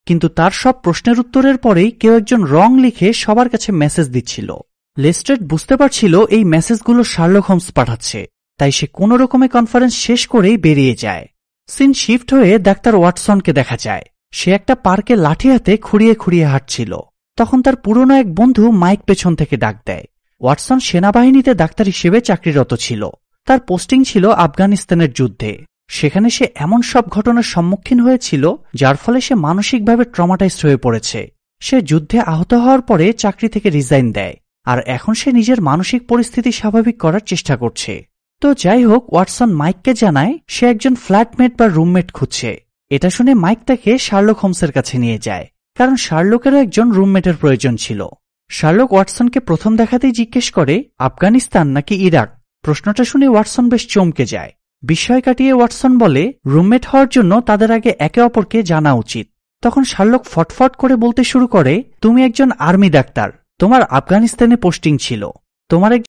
কিন্তু তার সব প্রশ্নের উত্তরের পরেই কেউ একজন রং লিখে সবার কাছে মেসেজ দিচ্ছিল। লেস্ট্রেড বুঝতে পারছিল এই মেসেজগুলো শার্লক হোমস পাঠাচ্ছে, তাই সে কোনো রকমে কনফারেন্স শেষ করেই বেরিয়ে যায়। সিন শিফট হয়ে ডাক্তার ওয়াটসনকে দেখা যায়। সে একটা পার্কে লাঠি হাতে খুঁড়িয়ে খুঁড়িয়ে হাঁটছিল। তখন তার পুরনো এক বন্ধু মাইক পেছন থেকে ডাক দেয়। ওয়াটসন সেনাবাহিনীতে ডাক্তার হিসেবে চাকরিরত ছিল। তার পোস্টিং ছিল আফগানিস্তানের যুদ্ধে। সেখানে সে এমন সব ঘটনার সম্মুখীন হয়েছিল যার ফলে সে মানসিকভাবে ট্রমাটাইজড হয়ে পড়েছে। সে যুদ্ধে আহত হওয়ার পরে চাকরি থেকে রিজাইন দেয়, আর এখন সে নিজের মানসিক পরিস্থিতি স্বাভাবিক করার চেষ্টা করছে। তো যাই হোক, ওয়াটসন মাইককে জানায় সে একজন ফ্ল্যাটমেট বা রুমমেট খুঁজছে। এটা শুনে মাইক তাকে শার্লক হোমসের কাছে নিয়ে যায়, কারণ শার্লকেরও একজন রুমমেটের প্রয়োজন ছিল। শার্লক ওয়াটসনকে প্রথম দেখাতেই জিজ্ঞেস করে আফগানিস্তান নাকি ইরাক। প্রশ্নটা শুনে ওয়াটসন বেশ চমকে যায়। বিস্ময় কাটিয়ে ওয়াটসন বলে রুমমেট হওয়ার জন্য তাদের আগে একে অপরকে জানা উচিত। তখন শার্লক ফটফট করে বলতে শুরু করে, তুমি একজন আর্মি ডাক্তার, তোমার আফগানিস্তানে পোস্টিং ছিল, তোমার